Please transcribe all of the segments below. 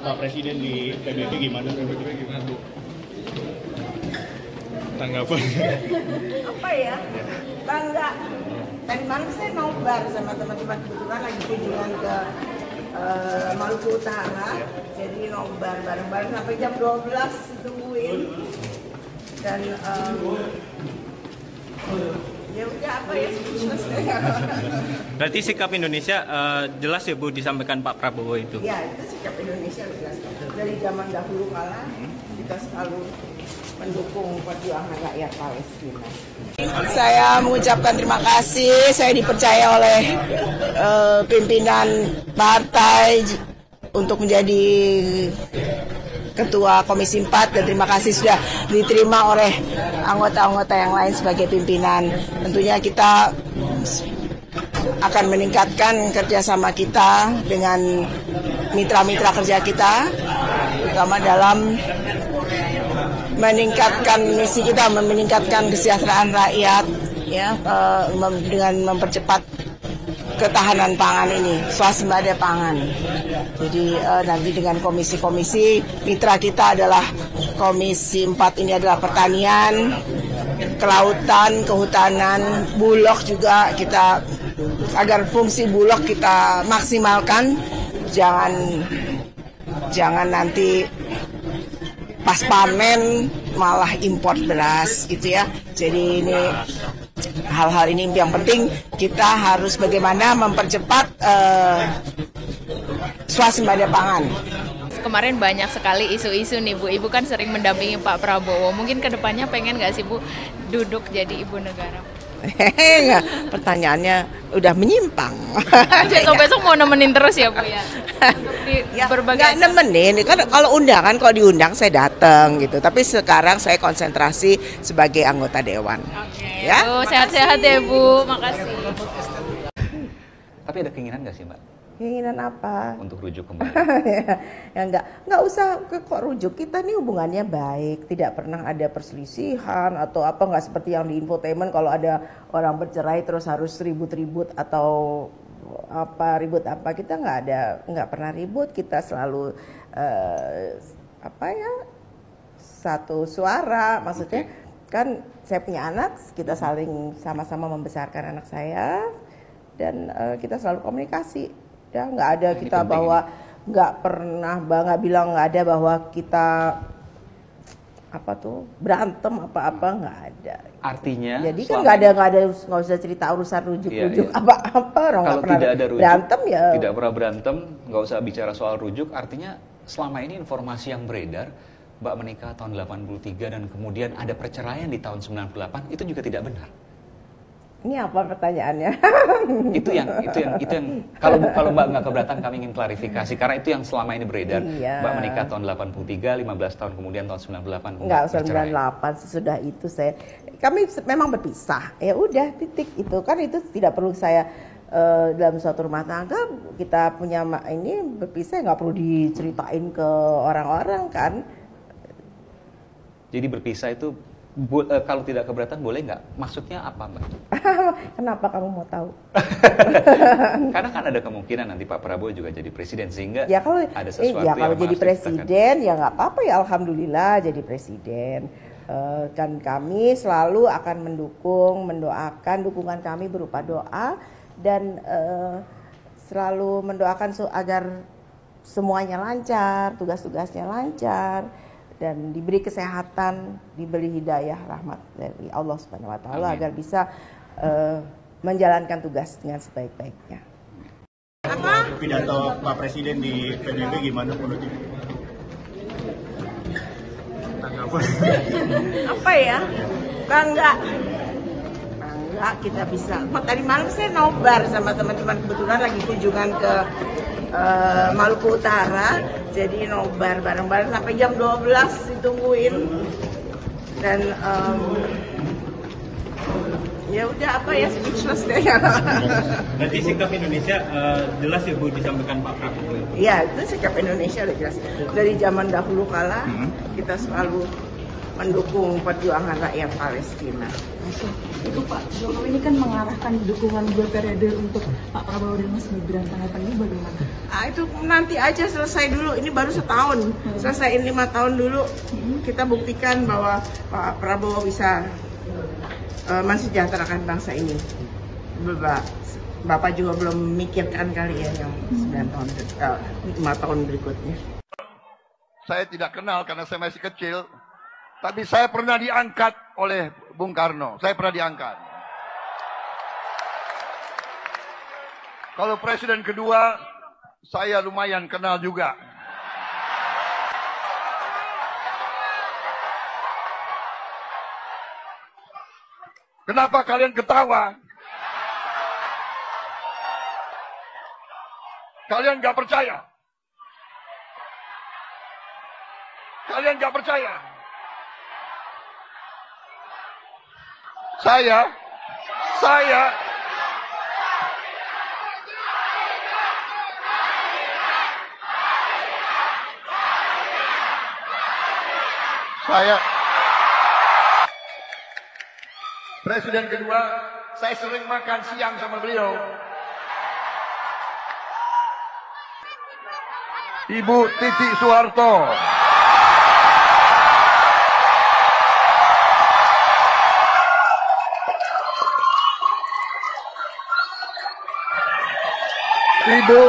Pak Presiden di PBB gimana? Tanggapan? Apa ya? Bangga. Tadi malam saya nobar sama teman-teman, kebetulan lagi kunjungan ke Maluku Utara. Jadi nobar bareng-bareng sampai jam 12 ditungguin. Dan ya udah apa ya, speechless. Berarti sikap Indonesia jelas ya Bu disampaikan Pak Prabowo itu? Ya, itu sikap Indonesia jelas. Dari zaman dahulu kala kita selalu mendukung perjuangan rakyat Palestina. Saya mengucapkan terima kasih, saya dipercaya oleh pimpinan partai untuk menjadi Ketua Komisi 4 dan terima kasih sudah diterima oleh anggota-anggota yang lain sebagai pimpinan. Tentunya kita akan meningkatkan kerjasama kita dengan mitra-mitra kerja kita, terutama dalam meningkatkan misi kita, meningkatkan kesejahteraan rakyat, ya, dengan mempercepat ketahanan pangan ini, swasembada pangan. Jadi nanti dengan komisi-komisi mitra kita adalah Komisi 4 ini adalah pertanian, kelautan, kehutanan, bulog juga kita, agar fungsi bulog kita maksimalkan, jangan nanti pas panen malah impor beras gitu ya. Jadi ini hal-hal ini yang penting, kita harus bagaimana mempercepat swasembada pangan. Kemarin banyak sekali isu-isu nih Bu, Ibu kan sering mendampingi Pak Prabowo, mungkin kedepannya pengen nggak sih Bu duduk jadi ibu negara? Enggak, pertanyaannya udah menyimpang. Besok-besok mau nemenin terus ya Bu ya? Ya, berbagai nemenin, kan kalau undangan, kalau diundang saya datang gitu. Tapi sekarang saya konsentrasi sebagai anggota dewan. Oke, ya. Bu, sehat-sehat ya Bu, makasih. Tapi ada keinginan nggak sih Mbak? Keinginan apa? Untuk rujuk kembali? Ya nggak usah kok rujuk. Kita nih hubungannya baik, tidak pernah ada perselisihan atau apa, nggak seperti yang di infotainment kalau ada orang bercerai terus harus ribut-ribut atau apa ribut apa. Kita nggak pernah ribut. Kita selalu satu suara. Maksudnya kan saya punya anak, kita saling sama-sama membesarkan anak saya dan kita selalu komunikasi. Ya, nggak ada kita bahwa nggak bilang nggak ada bahwa kita berantem apa-apa, nggak ada. Artinya jadi kan nggak usah cerita urusan rujuk-rujuk apa-apa, orang nggak pernah tidak ada rujuk, berantem ya. Tidak pernah berantem, nggak usah bicara soal rujuk. Artinya selama ini informasi yang beredar Mbak menikah tahun 83 dan kemudian ada perceraian di tahun 98 itu juga tidak benar. Ini apa pertanyaannya? itu yang kalau Mbak nggak keberatan kami ingin klarifikasi karena itu yang selama ini beredar. Iya. Mbak menikah tahun 83, 15 tahun kemudian tahun 98 enggak, 98 sesudah itu kami memang berpisah. Ya udah, titik itu. Kan itu tidak perlu saya dalam suatu rumah tangga kita punya ini berpisah, nggak perlu diceritain ke orang-orang kan. Jadi berpisah itu kalau tidak keberatan boleh nggak? Maksudnya apa Mbak? Kenapa kamu mau tahu? Karena kan ada kemungkinan nanti Pak Prabowo juga jadi presiden sehingga ya, kalau ada sesuatu ya, kalau yang jadi presiden ya nggak apa-apa ya, alhamdulillah jadi presiden. Kan kami selalu akan mendoakan, dukungan kami berupa doa dan selalu mendoakan agar semuanya lancar, tugas-tugasnya lancar. Dan diberi kesehatan, diberi hidayah, rahmat dari Allah Subhanahu Wa Taala agar bisa menjalankan tugas dengan sebaik-baiknya. Pidato Pak Presiden di PBB gimana menurutnya? Tanggapan? Apa ya? Bangga kita bisa. Tadi malam saya nobar sama teman-teman, kebetulan lagi kunjungan ke Maluku Utara. Jadi nobar bareng-bareng sampai jam 12 ditungguin. Dan ya udah apa ya, speechless deh. Berarti sikap Indonesia jelas ya Bu disampaikan Pak Prabowo? Iya, itu sikap Indonesia udah jelas. Dari zaman dahulu kala kita selalu mendukung perjuangan rakyat Palestina. Itu Pak Jokowi ini kan mengarahkan dukungan 2 periode untuk Pak Prabowo dan Mas Gibran, tanggapan ini bagaimana? Itu nanti aja selesai dulu, ini baru setahun, selesaiin 5 tahun dulu, kita buktikan bahwa Pak Prabowo bisa mensejahterakan bangsa ini. Bapak juga belum memikirkan kali ya yang 5 tahun berikutnya. Saya tidak kenal karena saya masih kecil, tapi saya pernah diangkat oleh Bung Karno. Saya pernah diangkat. Kalau presiden kedua, saya lumayan kenal juga. Kenapa kalian ketawa? Kalian nggak percaya? Kalian nggak percaya? Saya presiden kedua, saya sering makan siang sama beliau. Ibu Titi Soeharto. Ibu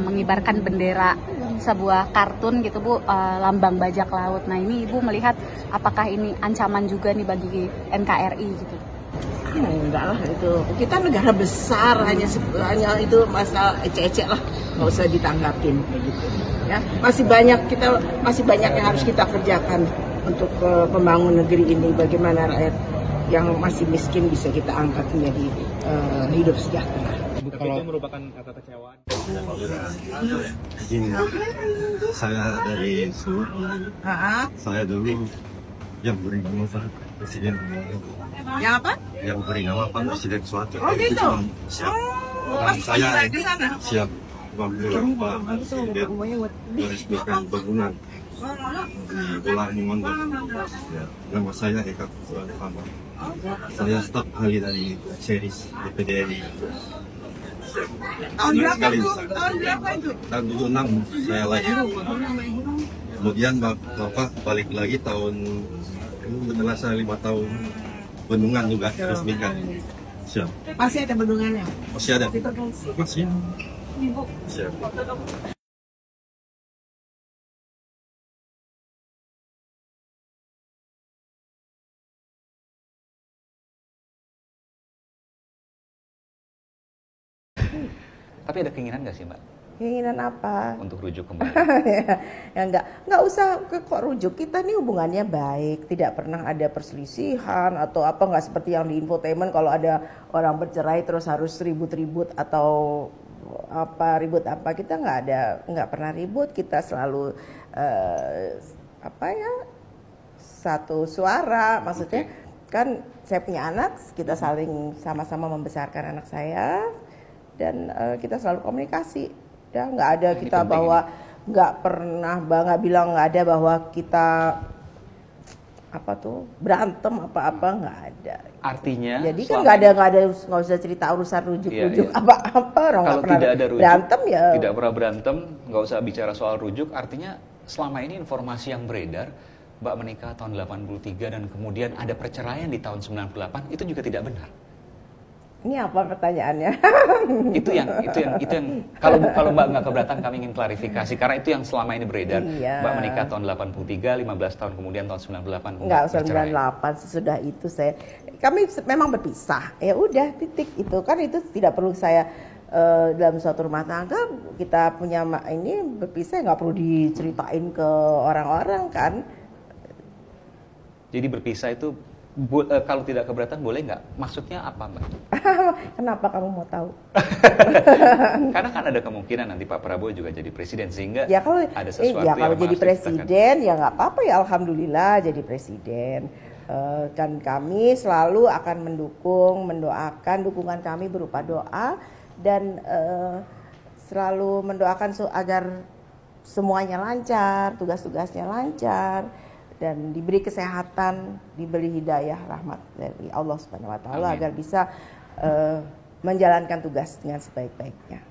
mengibarkan bendera sebuah kartun gitu Bu, lambang bajak laut. Nah ini Ibu melihat apakah ini ancaman juga nih bagi NKRI gitu? Enggak lah, itu kita negara besar, hanya itu masalah ecek-ecek lah, nggak usah ditanggapin kayak gitu ya. Masih banyak yang harus kita kerjakan untuk pembangun negeri ini. Bagaimana rakyat yang masih miskin bisa kita angkat menjadi hidup sejahtera. Tapi itu merupakan kata kecewaan. Izin saya dari Solo. Saya dulu yang beri nama Pak Presiden. Yang apa? Yang beri nama Pak Presiden Soeharto. Oh gitu. Siap. Pas Saya di sana. siap membantu Pak Presiden meresmikan bangunan di Pulau Mongo. Ya, nama saya Eka Kusuma. Saya staf ahli dari series DPD RI. Tahun berapa itu? Tahun 2006 saya lahir. Kemudian Bapak balik lagi tahun setelah saya 5 tahun bendungan juga resmikan. Siap. Masih ada bendungannya? Masih ada. Masih. Siap. Tapi ada keinginan nggak sih Mbak Keinginan apa? untuk rujuk kembali? Ya nggak usah kok rujuk, kita nih hubungannya baik, tidak pernah ada perselisihan atau apa, nggak seperti yang di infotainment kalau ada orang bercerai terus harus ribut-ribut atau kita nggak pernah ribut, kita selalu satu suara, maksudnya kan saya punya anak, kita saling sama-sama membesarkan anak saya dan kita selalu komunikasi. Ya, nggak ada kita bahwa nggak bilang nggak ada bahwa kita berantem apa nggak ada. Artinya jadi kan nggak usah cerita urusan rujuk apa orang nggak kalau pernah tidak ada rujuk, berantem ya tidak pernah berantem, nggak usah bicara soal rujuk. Artinya selama ini informasi yang beredar Mbak menikah tahun 83 dan kemudian ada perceraian di tahun 98 itu juga tidak benar. Ini apa pertanyaannya? itu yang kalau Mbak nggak keberatan kami ingin klarifikasi karena itu yang selama ini beredar. Iya. Mbak menikah tahun 83, 15 tahun kemudian tahun 98 Enggak, bercerai. 98 sesudah itu kami memang berpisah. Ya udah titik itu kan, itu tidak perlu saya dalam suatu rumah tangga kita punya ini berpisah nggak perlu diceritain ke orang-orang kan. Jadi berpisah itu kalau tidak keberatan boleh nggak? Maksudnya apa Mbak? Kenapa kamu mau tahu? Karena kan ada kemungkinan nanti Pak Prabowo juga jadi presiden sehingga ya kalau ada sesuatu ya kalau yang jadi harus presiden ya nggak apa-apa ya, alhamdulillah jadi presiden. Dan kami selalu akan mendukung, mendoakan, dukungan kami berupa doa dan selalu mendoakan agar semuanya lancar, tugas-tugasnya lancar dan diberi kesehatan, diberi hidayah rahmat dari Allah Subhanahu wa taala agar bisa menjalankan tugas dengan sebaik-baiknya.